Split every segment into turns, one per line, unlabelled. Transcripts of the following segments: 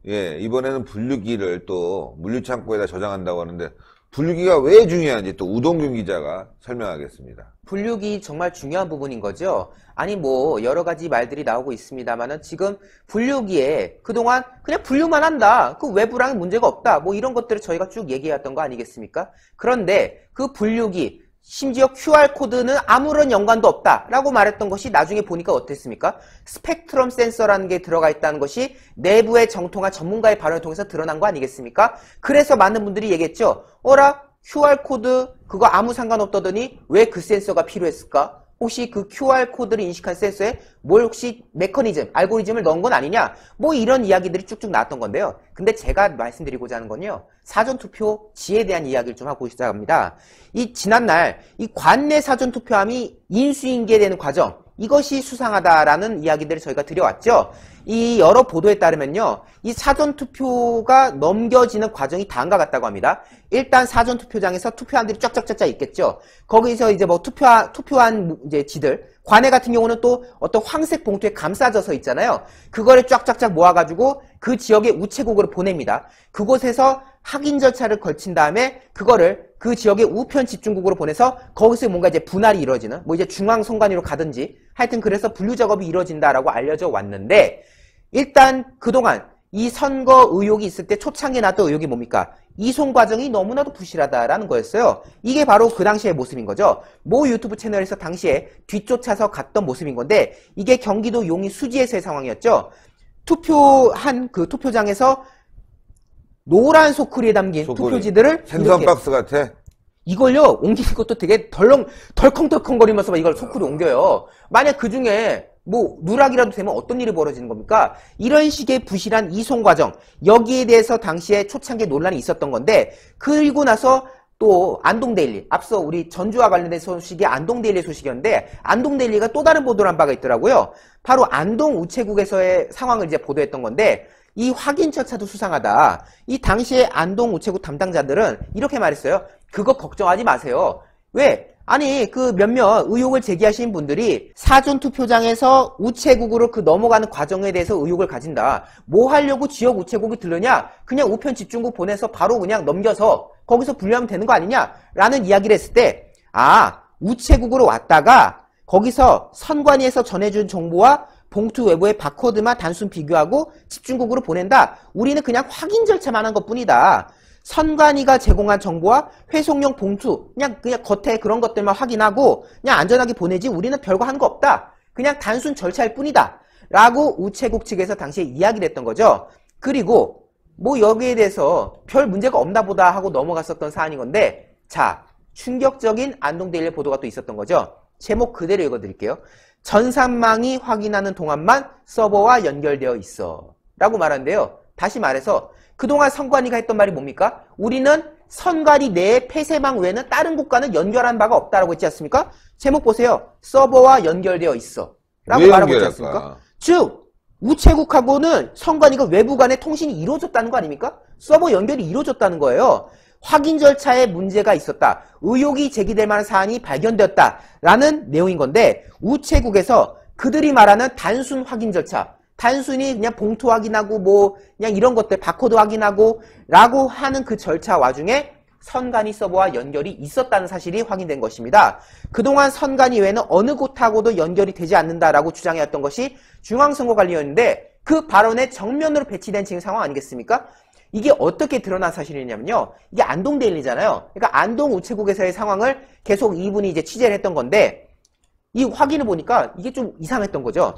예, 이번에는 분류기를 또 물류창고에다 저장한다고 하는데 분류기가 왜 중요한지 또 우동균 기자가 설명하겠습니다.
분류기 정말 중요한 부분인 거죠. 아니 뭐 여러 가지 말들이 나오고 있습니다만은 지금 분류기에 그동안 그냥 분류만 한다. 그 외부랑 문제가 없다. 뭐 이런 것들을 저희가 쭉 얘기해왔던 거 아니겠습니까? 그런데 그 분류기 심지어 QR코드는 아무런 연관도 없다라고 말했던 것이 나중에 보니까 어땠습니까? 스펙트럼 센서라는 게 들어가 있다는 것이 내부에 정통한 전문가의 발언을 통해서 드러난 거 아니겠습니까? 그래서 많은 분들이 얘기했죠. 어라? QR코드 그거 아무 상관없다더니 왜 그 센서가 필요했을까? 혹시 그 QR코드를 인식한 센서에 뭘 혹시 메커니즘, 알고리즘을 넣은 건 아니냐? 뭐 이런 이야기들이 쭉쭉 나왔던 건데요. 근데 제가 말씀드리고자 하는 건요. 사전투표지에 대한 이야기를 좀 하고 시작합니다. 이 지난날 이 관내 사전투표함이 인수인계되는 과정 이것이 수상하다라는 이야기들을 저희가 드려왔죠. 이 여러 보도에 따르면요. 이 사전투표가 넘겨지는 과정이 다음과 같다고 합니다. 일단 사전투표장에서 투표함들이 쫙쫙쫙쫙 있겠죠. 거기서 이제 뭐 투표한 이제 지들, 관내 같은 경우는 또 어떤 황색 봉투에 감싸져서 있잖아요. 그거를 쫙쫙쫙 모아가지고 그 지역의 우체국으로 보냅니다. 그곳에서 확인 절차를 거친 다음에 그거를 그 지역의 우편 집중국으로 보내서 거기서 뭔가 이제 분할이 이루어지는 뭐 이제 중앙선관위로 가든지 하여튼 그래서 분류 작업이 이루어진다라고 알려져 왔는데 일단 그동안 이 선거 의혹이 있을 때 초창기에 나왔던 의혹이 뭡니까? 이송 과정이 너무나도 부실하다라는 거였어요. 이게 바로 그 당시의 모습인 거죠. 모 유튜브 채널에서 당시에 뒤쫓아서 갔던 모습인 건데 이게 경기도 용인 수지에서의 상황이었죠. 투표한 그 투표장에서 노란 소쿠리에 담긴 투표지들을
생선 박스 같아.
이걸요 옮기는 것도 되게 덜컹덜컹거리면서 이걸 소쿠리 옮겨요. 만약 그 중에 뭐 누락이라도 되면 어떤 일이 벌어지는 겁니까? 이런 식의 부실한 이송 과정 여기에 대해서 당시에 초창기에 논란이 있었던 건데 그리고 나서 또 안동데일리 앞서 우리 전주와 관련된 소식이 안동데일리 소식이었는데 안동데일리가 또 다른 보도를 한 바가 있더라고요. 바로 안동 우체국에서의 상황을 이제 보도했던 건데 이 확인 절차도 수상하다. 이 당시에 안동 우체국 담당자들은 이렇게 말했어요. 그거 걱정하지 마세요. 왜? 아니 그 몇몇 의혹을 제기하신 분들이 사전투표장에서 우체국으로 그 넘어가는 과정에 대해서 의혹을 가진다. 뭐 하려고 지역 우체국이 들르냐? 그냥 우편 집중국 보내서 바로 그냥 넘겨서 거기서 분류하면 되는 거 아니냐? 라는 이야기를 했을 때 아 우체국으로 왔다가 거기서 선관위에서 전해준 정보와 봉투 외부의 바코드만 단순 비교하고 집중국으로 보낸다. 우리는 그냥 확인 절차만 한 것뿐이다. 선관위가 제공한 정보와 회송용 봉투 그냥 겉에 그런 것들만 확인하고 그냥 안전하게 보내지 우리는 별거 하는 거 없다. 그냥 단순 절차일 뿐이다. 라고 우체국 측에서 당시에 이야기를 했던 거죠. 그리고 뭐 여기에 대해서 별 문제가 없나 보다 하고 넘어갔었던 사안인 건데 자 충격적인 안동데일리 보도가 또 있었던 거죠. 제목 그대로 읽어드릴게요. 전산망이 확인하는 동안만 서버와 연결되어 있어 라고 말하는데요. 다시 말해서 그동안 선관위가 했던 말이 뭡니까? 우리는 선관위 내의 폐쇄망 외에는 다른 국가는 연결한 바가 없다라고 했지 않습니까? 제목 보세요. 서버와 연결되어 있어 라고 말하고 있지 않습니까? 즉 우체국하고는 선관위가 외부 간의 통신이 이루어졌다는 거 아닙니까? 서버 연결이 이루어졌다는 거예요. 확인 절차에 문제가 있었다. 의혹이 제기될 만한 사안이 발견되었다라는 내용인 건데 우체국에서 그들이 말하는 단순 확인 절차 단순히 그냥 봉투 확인하고 뭐 그냥 이런 것들 바코드 확인하고 라고 하는 그 절차 와중에 선관위 서버와 연결이 있었다는 사실이 확인된 것입니다. 그동안 선관위 외에는 어느 곳하고도 연결이 되지 않는다라고 주장해왔던 것이 중앙선거관리위원회인데 그 발언에 정면으로 배치된 지금 상황 아니겠습니까? 이게 어떻게 드러난 사실이냐면요. 이게 안동데일리잖아요. 그러니까 안동 우체국에서의 상황을 계속 이분이 이제 취재를 했던 건데 이 확인을 보니까 이게 좀 이상했던 거죠.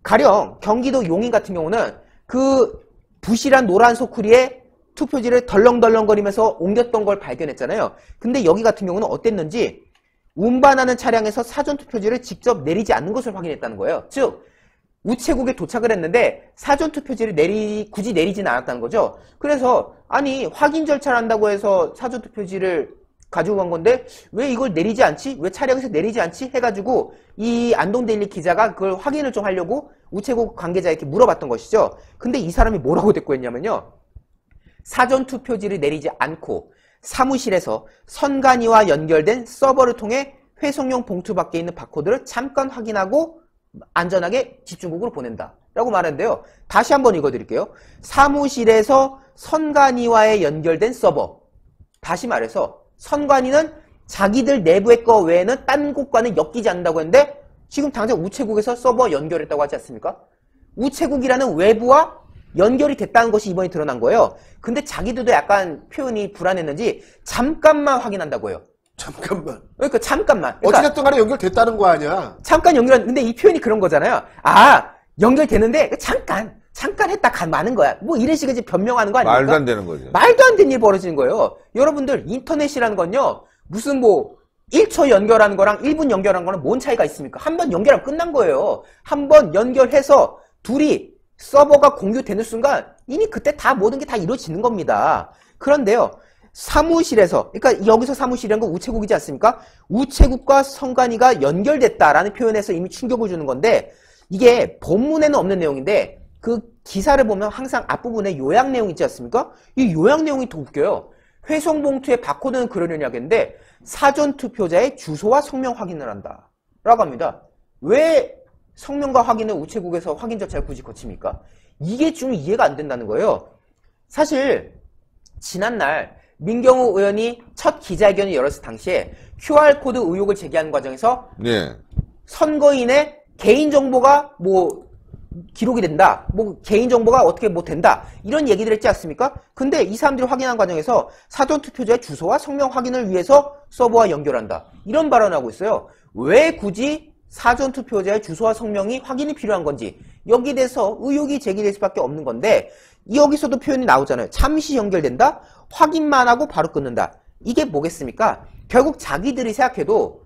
가령 경기도 용인 같은 경우는 그 부실한 노란 소쿠리에 투표지를 덜렁덜렁거리면서 옮겼던 걸 발견했잖아요. 근데 여기 같은 경우는 어땠는지 운반하는 차량에서 사전투표지를 직접 내리지 않는 것을 확인했다는 거예요. 즉 우체국에 도착을 했는데 사전투표지를 굳이 내리지는 않았다는 거죠. 그래서 아니 확인 절차를 한다고 해서 사전투표지를 가지고 간 건데 왜 이걸 내리지 않지? 왜 차량에서 내리지 않지? 해가지고 이 안동데일리 기자가 그걸 확인을 좀 하려고 우체국 관계자에게 물어봤던 것이죠. 근데 이 사람이 뭐라고 대꾸했냐면요. 사전투표지를 내리지 않고 사무실에서 선관위와 연결된 서버를 통해 회송용 봉투 밖에 있는 바코드를 잠깐 확인하고 안전하게 집중국으로 보낸다 라고 말하는데요. 다시 한번 읽어드릴게요. 사무실에서 선관위와의 연결된 서버. 다시 말해서 선관위는 자기들 내부의 거 외에는 딴 곳과는 엮이지 않는다고 했는데 지금 당장 우체국에서 서버 연결했다고 하지 않습니까? 우체국이라는 외부와 연결이 됐다는 것이 이번에 드러난 거예요. 근데 자기들도 약간 표현이 불안했는지 잠깐만 확인한다고요.
잠깐만.
그러니까 잠깐만. 그러니까
어찌됐든 간에 연결됐다는 거 아니야.
잠깐 연결한, 근데 이 표현이 그런 거잖아요. 아, 연결되는데 잠깐 했다 마는 거야. 뭐 이런 식의 이제 변명하는 거 아닙니까?
말도 안 되는 거죠.
말도 안 되는 일이 벌어지는 거예요. 여러분들 인터넷이라는 건요. 무슨 뭐 1초 연결하는 거랑 1분 연결하는 거는 뭔 차이가 있습니까? 한 번 연결하면 끝난 거예요. 한 번 연결해서 둘이 서버가 공유되는 순간 이미 그때 다 모든 게 다 이루어지는 겁니다. 그런데요. 사무실에서, 그러니까 여기서 사무실이란 건 우체국이지 않습니까? 우체국과 선관위가 연결됐다라는 표현에서 이미 충격을 주는 건데 이게 본문에는 없는 내용인데 그 기사를 보면 항상 앞부분에 요약 내용 있지 않습니까? 이 요약 내용이 더 웃겨요. 회송봉투에 바코드는 그러려냐겠는데 사전투표자의 주소와 성명 확인을 한다 라고 합니다. 왜 성명과 확인을 우체국에서 확인 절차를 굳이 거칩니까? 이게 좀 이해가 안 된다는 거예요. 사실 지난날 민경우 의원이 첫 기자회견을 열었을 당시에 QR코드 의혹을 제기하는 과정에서
네.
선거인의 개인정보가 뭐 기록이 된다. 뭐 개인정보가 어떻게 뭐 된다. 이런 얘기들 했지 않습니까? 근데 이 사람들이 확인한 과정에서 사전투표자의 주소와 성명 확인을 위해서 서버와 연결한다. 이런 발언을 하고 있어요. 왜 굳이 사전투표자의 주소와 성명이 확인이 필요한 건지 여기에 대해서 의혹이 제기될 수밖에 없는 건데 여기서도 표현이 나오잖아요. 잠시 연결된다. 확인만 하고 바로 끊는다. 이게 뭐겠습니까? 결국 자기들이 생각해도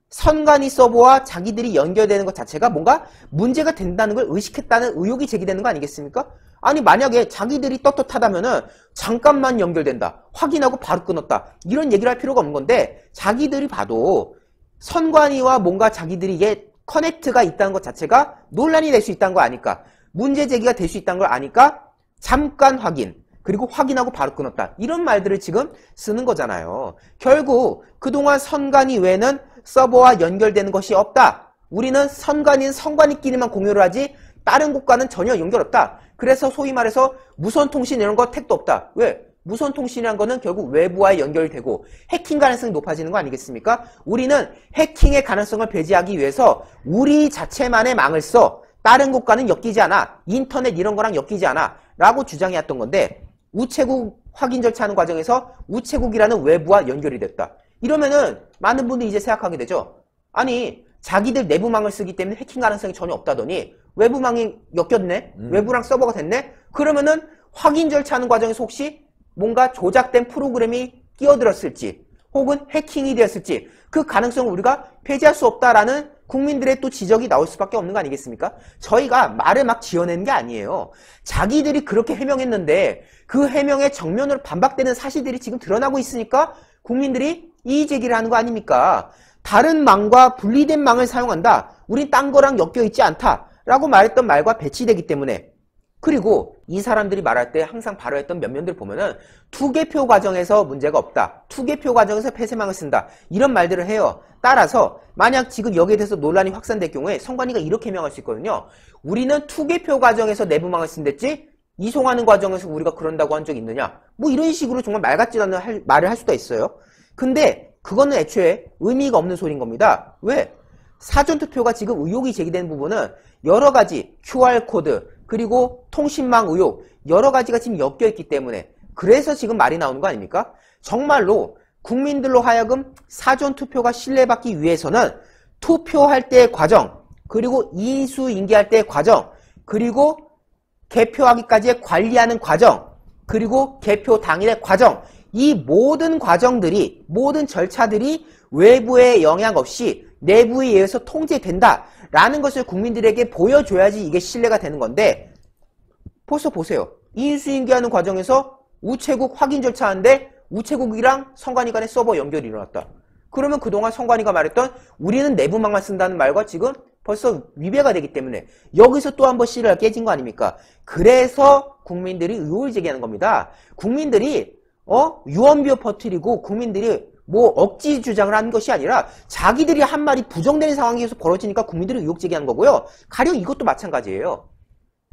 선관위 서버와 자기들이 연결되는 것 자체가 뭔가 문제가 된다는 걸 의식했다는 의혹이 제기되는 거 아니겠습니까? 아니 만약에 자기들이 떳떳하다면은 잠깐만 연결된다. 확인하고 바로 끊었다. 이런 얘기를 할 필요가 없는 건데 자기들이 봐도 선관위와 뭔가 자기들이 이게 커넥트가 있다는 것 자체가 논란이 될 수 있다는 거 아니까 문제 제기가 될 수 있다는 걸 아니까 잠깐 확인 그리고 확인하고 바로 끊었다. 이런 말들을 지금 쓰는 거잖아요. 결국 그동안 선관위 외에는 서버와 연결되는 것이 없다. 우리는 선관위는 선관위끼리만 공유를 하지 다른 곳과는 전혀 연결 없다. 그래서 소위 말해서 무선통신 이런 거 택도 없다. 왜? 무선통신이란 거는 결국 외부와 연결되고 해킹 가능성이 높아지는 거 아니겠습니까? 우리는 해킹의 가능성을 배제하기 위해서 우리 자체만의 망을 써 다른 곳과는 엮이지 않아. 인터넷 이런 거랑 엮이지 않아. 라고 주장해왔던 건데 우체국 확인 절차하는 과정에서 우체국이라는 외부와 연결이 됐다. 이러면은 많은 분들이 이제 생각하게 되죠. 아니 자기들 내부망을 쓰기 때문에 해킹 가능성이 전혀 없다더니 외부망이 엮였네? 외부랑 서버가 됐네? 그러면은 확인 절차하는 과정에서 혹시 뭔가 조작된 프로그램이 끼어들었을지 혹은 해킹이 되었을지 그 가능성을 우리가 배제할 수 없다라는 국민들의 또 지적이 나올 수밖에 없는 거 아니겠습니까? 저희가 말을 막 지어내는 게 아니에요. 자기들이 그렇게 해명했는데 그 해명의 정면으로 반박되는 사실들이 지금 드러나고 있으니까 국민들이 이의 제기를 하는 거 아닙니까? 다른 망과 분리된 망을 사용한다. 우린 딴 거랑 엮여 있지 않다. 라고 말했던 말과 배치되기 때문에 그리고 이 사람들이 말할 때 항상 발언했던 면면들 보면은 투개표 과정에서 문제가 없다. 투개표 과정에서 폐쇄망을 쓴다. 이런 말들을 해요. 따라서 만약 지금 여기에 대해서 논란이 확산될 경우에 선관위가 이렇게 해명할 수 있거든요. 우리는 투개표 과정에서 내부망을 쓴댔지 이송하는 과정에서 우리가 그런다고 한 적이 있느냐. 뭐 이런 식으로 정말 말 같지도 않은 말을 할 수가 있어요. 근데 그거는 애초에 의미가 없는 소리인 겁니다. 왜? 사전투표가 지금 의혹이 제기되는 부분은 여러 가지 QR코드 그리고 통신망 의혹 여러 가지가 지금 엮여있기 때문에 그래서 지금 말이 나오는 거 아닙니까? 정말로 국민들로 하여금 사전투표가 신뢰받기 위해서는 투표할 때의 과정 그리고 인수인계할 때의 과정 그리고 개표하기까지의 관리하는 과정 그리고 개표 당일의 과정 이 모든 과정들이 모든 절차들이 외부의 영향 없이 내부에 의해서 통제된다라는 것을 국민들에게 보여줘야지 이게 신뢰가 되는 건데 벌써 보세요. 인수인계하는 과정에서 우체국 확인 절차하는데 우체국이랑 선관위 간의 서버 연결이 일어났다. 그러면 그동안 선관위가 말했던 우리는 내부망만 쓴다는 말과 지금 벌써 위배가 되기 때문에 여기서 또 한 번 신뢰가 깨진 거 아닙니까? 그래서 국민들이 의혹을 제기하는 겁니다. 국민들이 유언비어 퍼뜨리고 국민들이 뭐 억지 주장을 한 것이 아니라 자기들이 한 말이 부정되는 상황이 계속 벌어지니까 국민들이 의혹 제기한 거고요. 가령 이것도 마찬가지예요.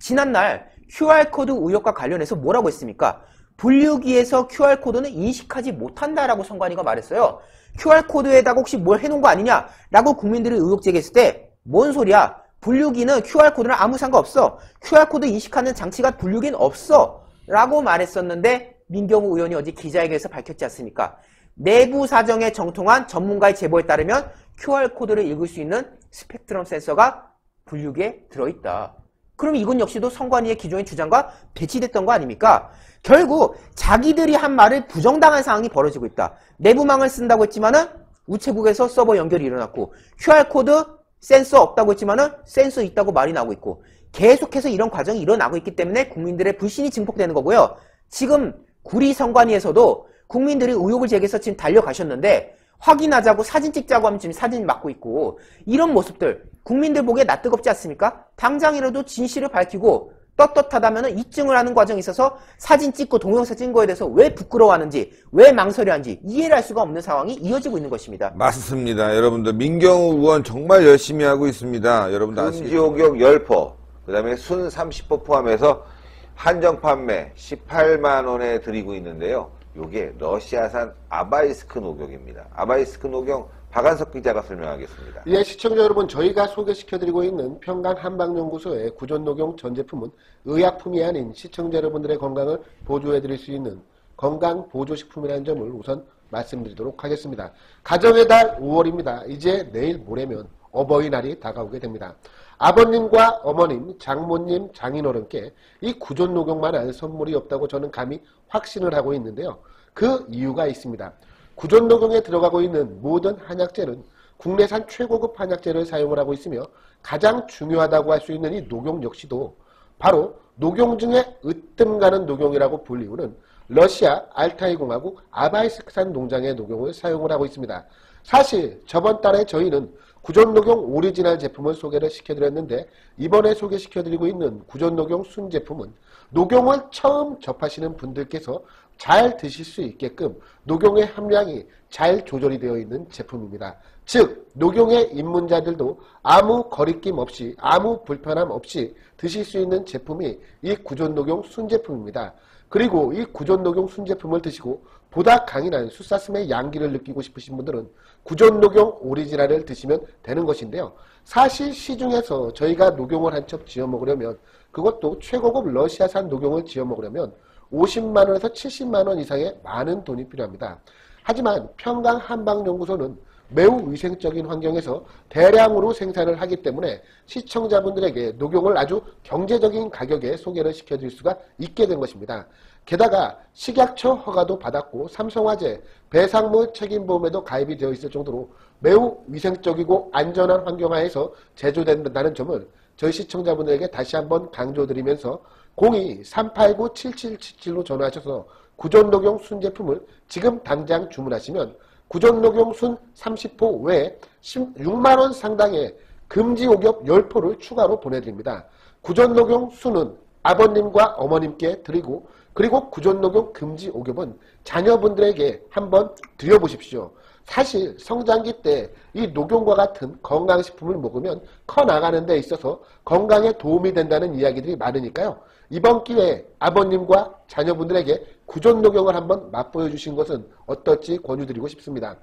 지난날 QR코드 의혹과 관련해서 뭐라고 했습니까? 분류기에서 QR코드는 인식하지 못한다라고 선관위가 말했어요. QR코드에다가 혹시 뭘 해놓은 거 아니냐라고 국민들이 의혹 제기했을 때 뭔 소리야? 분류기는 QR코드랑 아무 상관없어. QR코드 인식하는 장치가 분류기는 없어. 라고 말했었는데 민경우 의원이 어제 기자회견에서 밝혔지 않습니까? 내부 사정에 정통한 전문가의 제보에 따르면 QR코드를 읽을 수 있는 스펙트럼 센서가 분류기에 들어있다. 그럼 이건 역시도 선관위의 기존의 주장과 배치됐던 거 아닙니까? 결국 자기들이 한 말을 부정당한 상황이 벌어지고 있다. 내부망을 쓴다고 했지만은 우체국에서 서버 연결이 일어났고 QR코드 센서 없다고 했지만은 센서 있다고 말이 나오고 있고 계속해서 이런 과정이 일어나고 있기 때문에 국민들의 불신이 증폭되는 거고요. 지금 구리 선관위에서도 국민들이 의혹을 제기해서 지금 달려가셨는데 확인하자고 사진 찍자고 하면 지금 사진 막고 있고 이런 모습들 국민들 보기에 낯뜨겁지 않습니까? 당장이라도 진실을 밝히고 떳떳하다면 입증을 하는 과정에 있어서 사진 찍고 동영상 찍은 거에 대해서 왜 부끄러워하는지 왜 망설여하는지 이해를 할 수가 없는 상황이 이어지고 있는 것입니다.
맞습니다. 여러분들 민경우 의원 정말 열심히 하고 있습니다. 여러분들 아시죠? 금지옥역 10포 그 다음에 순 30포 포함해서 한정 판매 18만 원에 드리고 있는데요. 요게 러시아산 아바이스크 녹용입니다. 아바이스크 녹용 박한석 기자가 설명하겠습니다.
예, 시청자 여러분, 저희가 소개시켜드리고 있는 평강 한방연구소의 구존녹용 전 제품은 의약품이 아닌 시청자 여러분들의 건강을 보조해드릴 수 있는 건강보조식품이라는 점을 우선 말씀드리도록 하겠습니다. 가정의 달 5월입니다. 이제 내일 모레면 어버이날이 다가오게 됩니다. 아버님과 어머님, 장모님, 장인어른께 이 구존녹용만한 선물이 없다고 저는 감히 확신을 하고 있는데요. 그 이유가 있습니다. 구존녹용에 들어가고 있는 모든 한약재는 국내산 최고급 한약재를 사용을 하고 있으며 가장 중요하다고 할 수 있는 이 녹용 역시도 바로 녹용 중에 으뜸 가는 녹용이라고 불리우는 러시아 알타이 공화국 아바이스크산 농장의 녹용을 사용을 하고 있습니다. 사실 저번 달에 저희는 구존녹용 오리지널 제품을 소개를 시켜드렸는데 이번에 소개시켜드리고 있는 구존녹용 순 제품은 녹용을 처음 접하시는 분들께서 잘 드실 수 있게끔 녹용의 함량이 잘 조절이 되어 있는 제품입니다. 즉 녹용의 입문자들도 아무 거리낌 없이 아무 불편함 없이 드실 수 있는 제품이 이 구존녹용 순제품입니다. 그리고 이 구존녹용 순제품을 드시고 보다 강인한 숫사슴의 양기를 느끼고 싶으신 분들은 구존녹용 오리지널을 드시면 되는 것인데요. 사실 시중에서 저희가 녹용을 한 첩 지어 먹으려면 그것도 최고급 러시아산 녹용을 지어 먹으려면 50만원에서 70만원 이상의 많은 돈이 필요합니다. 하지만 평강 한방연구소는 매우 위생적인 환경에서 대량으로 생산을 하기 때문에 시청자분들에게 녹용을 아주 경제적인 가격에 소개를 시켜드릴 수가 있게 된 것입니다. 게다가 식약처 허가도 받았고 삼성화재 배상물 책임보험에도 가입이 되어 있을 정도로 매우 위생적이고 안전한 환경 하에서 제조된다는 점을 저희 시청자분들에게 다시 한번 강조드리면서 02-389-7777로 전화하셔서 구존녹용 순제품을 지금 당장 주문하시면 구존녹용 순 30포 외에 16만원 상당의 금지옥엽 10포를 추가로 보내드립니다. 구존녹용 순은 아버님과 어머님께 드리고 그리고 구존녹용 금지옥엽은 자녀분들에게 한번 드려보십시오. 사실 성장기 때 이 녹용과 같은 건강식품을 먹으면 커나가는 데 있어서 건강에 도움이 된다는 이야기들이 많으니까요. 이번 기회에 아버님과 자녀분들에게 구존녹용을 한번 맛보여 주신 것은 어떨지 권유드리고 싶습니다.